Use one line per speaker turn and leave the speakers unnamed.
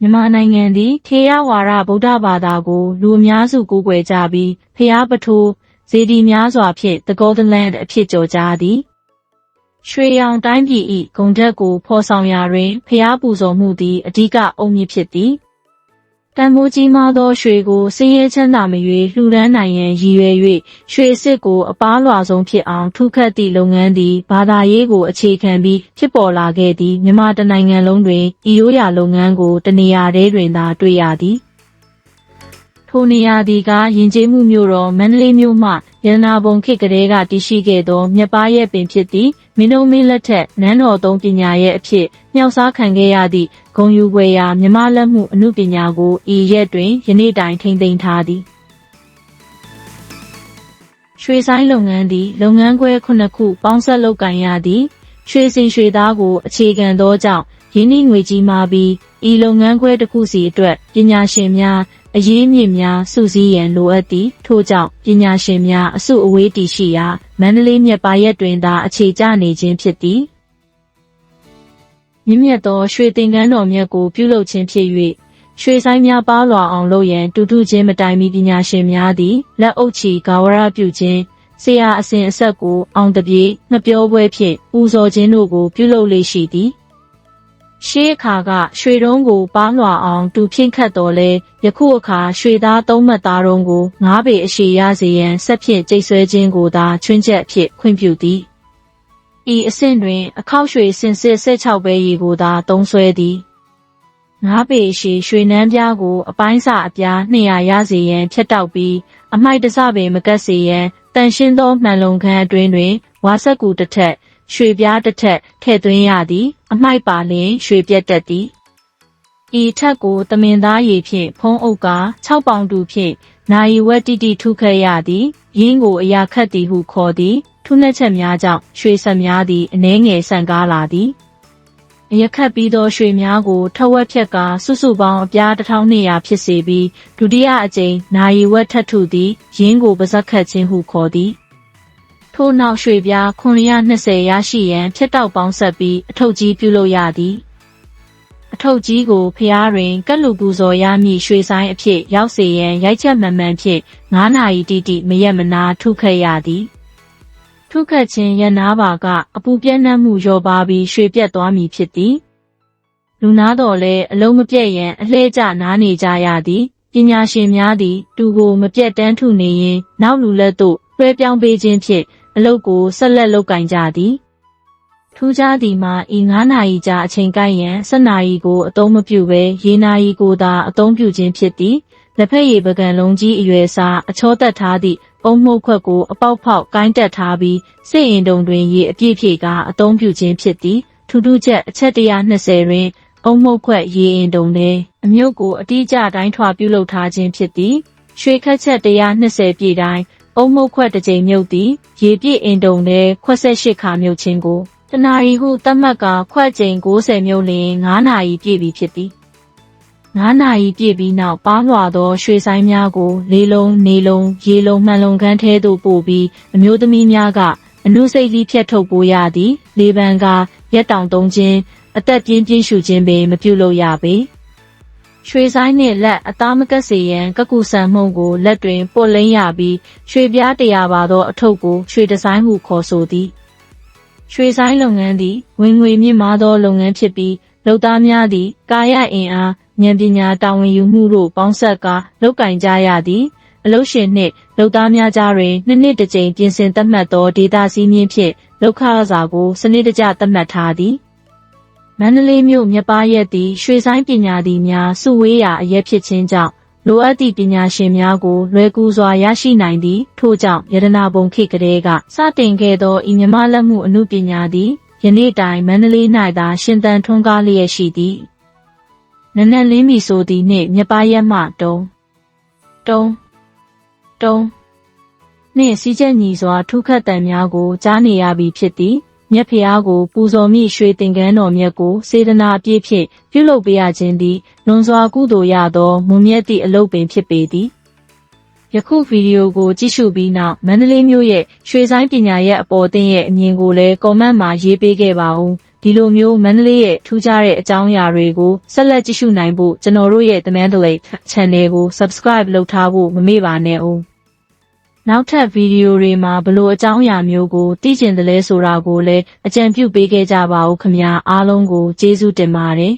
မြန်မာနိုင်ငံသည်ထေရဝါဒဗုဒ္ဓဘာသာကိုလူအများစုကိုးကွယ်ကြပြီးဖျားပထိုးစေတီများစွာဖြင့် The Golden Land အဖြစ်ကျော်ကြားသည်ရွှေရောင်တိုင်းပြည်၏ဂုဏ်ဓာတ်ကိုဖော်ဆောင်ရာတွင်ဖျားပူဇော်မှုသည်အဓိကအုတ်မြစ်ဖြစ်သည်တန်ဖိုးကြီးမားသောရွှေကိုဆင်းရဲချမ်းသာမရွေလှူဒန်းနိုင်ရန်ရည်ရွယ်၍ရွှေစစ်ကိုအပါးလွှာဆုံးဖြစ်အောင်ထုခတ်သည့်လုပ်ငန်းသည်ဘာသာရေးကိုအခြေခံပြီးဖြစ်ပေါ်လာခဲ့သည်မြန်မာတနိုင်ငံလုံးတွင်ဤရိုးရာလုပ်ငန်းကိုတနေရာတည်းတွင်သာတွေ့ရသည်ထိုနေရာသည်ကယဉ်ကျေးမှုမြို့တော်မန္တလေးမြို့မှရတနာပုံခေတ်ကလေးကတည်ရှိခဲ့သောမြတ်ပါရဲ့ပင်ဖြစ်သည်မင်းတို့မင်းလက်ထက်နန်းတော်သုံးပညာရဲ့အဖြစ်မြောက်စားခံခဲ့ရသည့်ဂုံယူွယ်ရာမြမလက်မှုအမှုပညာကိုဤရက်တွင်ယနေ့တိုင်ထိန်းသိမ်းထားသည်ရွှေဆိုင်လုပ်ငန်းသည်လုပ်ငန်းခွဲ9ခုပေါင်းစပ်လုပ်ကိုင်ရသည်ရွှေစင်ရွှေသားကိုအခြေခံသောကြောင့်ရင်းနှီးငွေကြီးမားပြီးဤလုပ်ငန်းခွဲတစ်ခုစီအတွက်ပညာရှင်များအရေးမြင့်များစုစည်းရန်လိုအပ်သည်ထို့ကြောင့်ပညာရှင်များအစုအဝေးတည်ရှိရာမန္တလေးမြတ်ပါရက်တွင်သာအခြေကျနေခြင်းဖြစ်သည်မြင့်မြတ်သောရွှေသင်္ကန်းတော်မြတ်ကိုပြုလုပ်ခြင်းဖြစ်၍ရွှေဆိုင်များပါလွှာအောင်လုပ်ရန်တူတူချင်းမတိုင်မီပညာရှင်များသည်လက်အုပ်ချီဂါဝရပြုခြင်းဆရာအစဉ်အဆက်ကိုအောင်တပြေငှပြောပွဲဖြင့်ပူဇော်ခြင်းတို့ကိုပြုလုပ်လေ့ရှိသည်ရှေးအခါကရွှေတုံးကိုပါလွှာအောင်တူဖြင့်ခတ်တော်လဲယခုအခါရွှေသားသုံးမှတ်သားတုံးကို9ပေအရှည်ရစေရန်ဆက်ဖြင့်ကျိတ်ဆွဲခြင်းကိုသာချွင်းချက်အဖြစ်ခွင့်ပြုသည်ဤအဆင့်တွင်အခောက်ရွှေစင်စစ်16ပဲရည်ကိုသာသုံးဆွဲသည်9ပေအရှည်ရွှေနန်းပြားကိုအပိုင်းစအပြား200ရစေရန်ဖြတ်တောက်ပြီးအမိုက်တစပင်မကတ်စေရန်တန်ရှင်းသောမှန်လုံခန်းအတွင်းတွင်ဝါဆက်ကူတစ်ထက်ရွှေပြားတစ်ထက်ထည့်သွင်းရသည်အမိုက်ပါလျင်ရွှေပြတ်တတ်သည်ဤထက်ကိုသမင်သားရည်ဖြင့်ဖုံးအုပ်ကာ6ပေါင်တူဖြင့်နာယီဝက်တိတိထုခဲ့ရသည်ရင်းကိုအရာခတ်သည်ဟုခေါ်သည်ထုနှက်ချက်များကြောင့်ရွှေဆက်များသည်အနှဲငယ်ဆန့်ကားလာသည်အရခတ်ပြီးသောရွှေများကိုထဝက်ဖြက်ကစုစုပေါင်းအပြား1200ဖြစ်စေပြီးဒုတိယအကြိမ်နာယီဝက်ထပ်ထုသည်ရင်းကိုပါဇက်ခတ်ခြင်းဟုခေါ်သည်ထို့နောက်ရွှေပြား920ရရှိရန်ဖြတ်တောက်ပေါင်းဆက်ပြီးအထုပ်ကြီးပြုလုပ်ရသည်အထုပ်ကြီးကိုဖျားတွင်ကက်လူပူဇော်ရမည့်ရွှေဆိုင်အဖြစ်ရောက်စေရန်ရိုက်ချက်မှန်မှန်ဖြင့်9နာရီတိတိမရက်မနာထုခတ်ရသည်ထုခတ်ခြင်းရနာပါကအပူပြန့်နှံ့မှုလျော့ပါပြီးရွှေပြတ်သွားမည်ဖြစ်သည်လူနာတော်လဲအလုံးမပြတ်ရန်အလှဲ့ကျနားနေကြရသည်ပညာရှင်များသည်တူကိုမပြတ်တမ်းထုနေရင်နောက်လူလက်သို့လွှဲပြောင်းပေးခြင်းဖြင့်အလုပ်ကိုဆက်လက်လုပ်ကင်ကြသည်ထူးခြားသည်မှာဤ9နာရီကြာအချိန်ကိုက်ရန်7နာရီကိုအသုံးမပြုဘဲရေနာရီကိုသာအသုံးပြုခြင်းဖြစ်သည်လက်ဖက်ရည်ပကံလုံးကြီးအရွယ်စားအချောတက်ထားသည့်အုံမှုတ်ခွက်ကိုအပေါက်ဖောက်ကိုင်းတက်ထားပြီးစစ်ရင်တုံတွင်ရေအပြည့်ဖြည့်ကာအသုံးပြုခြင်းဖြစ်သည်ထူးထူးချက်အချက်120တွင်အုံမှုတ်ခွက်ရေရင်တုံနှင့်အမြုပ်ကိုအတိအကျတိုင်းထွာပြုလုပ်ထားခြင်းဖြစ်သည်ရွှေခက်ချက်120ပြည့်တိုင်းအုံမှုတ်ခွက်တစ်ကြိမ်မြုပ်သည်ရေပြည့်အင်တုံနဲ့ခွက်18ခါမြုပ်ခြင်းကိုတနာရီဟုသတ်မှတ်ကာခွက်ချိန်90မြုပ်လျင်9နာရီပြည့်ပြီဖြစ်သည်9နာရီပြည့်ပြီးနောက်ပါလွှာသောရွှေဆိုင်များကိုလေးလုံးနေလုံးရေလုံးမှန်လုံးခန်းထဲသို့ပို့ပြီးအမျိုးသမီးများကအနုစိတ်လီဖြတ်ထုတ်ပိုးရသည်လေးပန်းကရက်တောင်သုံးခြင်းအသက်ပြင်းပြင်းရှူခြင်းပင်မပြုလုပ်ရပေရွှေဆိုင်နှင့်လက်အသားမကတ်စေရန်ကကုဆန်မှုန့်ကိုလက်တွင်ပုတ်လိမ့်ရပြီးရွှေပြား100ပါသောအထုပ်ကိုရွှေဒီဇိုင်းဟုခေါ်ဆိုသည်ရွှေဆိုင်လုပ်ငန်းသည်ဝင်ငွေမြင့်မားသောလုပ်ငန်းဖြစ်ပြီးလုပ်သားများသည်ကာယအင်အားဉာဏ်ပညာတာဝန်ယူမှုတို့ပေါင်းစပ်ကာလုပ်ကင်ကြရသည်အလုပ်ရှင်နှင့်လုပ်သားများကြားတွင်နှစ်တစ်ကြိမ်ပြင်ဆင်သတ်မှတ်သောဒေတာစည်းမျဉ်းဖြင့်လုပ်ခရစာကိုစနစ်တကျသတ်မှတ်ထားသည်မန္တလေးမြို့မြတ်ပါရက်သည်ရွှေဆိုင်ပညာသည်များစုဝေးရာအရက်ဖြစ်ခြင်းကြောင့်လိုအပ်သည့်ပညာရှင်များကိုလွယ်ကူစွာရရှိနိုင်သည်ထို့ကြောင့်ရတနာပုံခေတ်ကလေးကစတင်ခဲ့သောဤမြမလက်မှုအမှုပညာသည်ယနေ့တိုင်မန္တလေး၌သာရှင်သန်ထွန်းကားလျက်ရှိသည်နနက်လင်းမီဆိုသည်နှင့်မြတ်ပါရက်မှတုံနှင့်စီးချက်ညီစွာထုခတ်တံများကိုကြားနေရပြီဖြစ်သည်မြတ်ဖျားကိုပူဇော်မိရွှေသင်္ကန်းတော်မြတ်ကိုစေတနာအပြည့်ဖြင့်ပြုလုပ်ပေးရခြင်းသည်လွန်စွာကုသိုလ်ရသောမွန်မြတ်သည့်အလုပ်ပင်ဖြစ်ပေသည်ယခုဗီဒီယိုကိုကြည့်ရှုပြီးနောက်မန္တလေးမြို့ရဲ့ရွှေဆိုင်ပညာရဲ့အပေါ်သင်ရဲ့အမြင်ကိုလည်းကွန်မန့်မှာရေးပေးခဲ့ပါဦးဒီ ဒီလိုမျိုးမန္တလေးရဲ့ထူးခြားတဲ့အကြောင်းအရာတွေကိုဆက်လက်ကြည့်ရှုနိုင်ဖို့ကျွန်တော်တို့ရဲ့ The Mandalay Channel ကို Subscribe လုပ်ထားဖို့မမေ့ပါနဲ့ဦးနောက်ထပ်ဗီဒီယိုတွေမှာဘလို့အကြောင်းအရာမျိုးကိုသိကျင်တယ်လဲဆိုတာကိုလည်းအကြံပြုပေးခဲ့ကြပါဦးခင်ဗျာအားလုံးကိုကျေးဇူးတင်ပါတယ်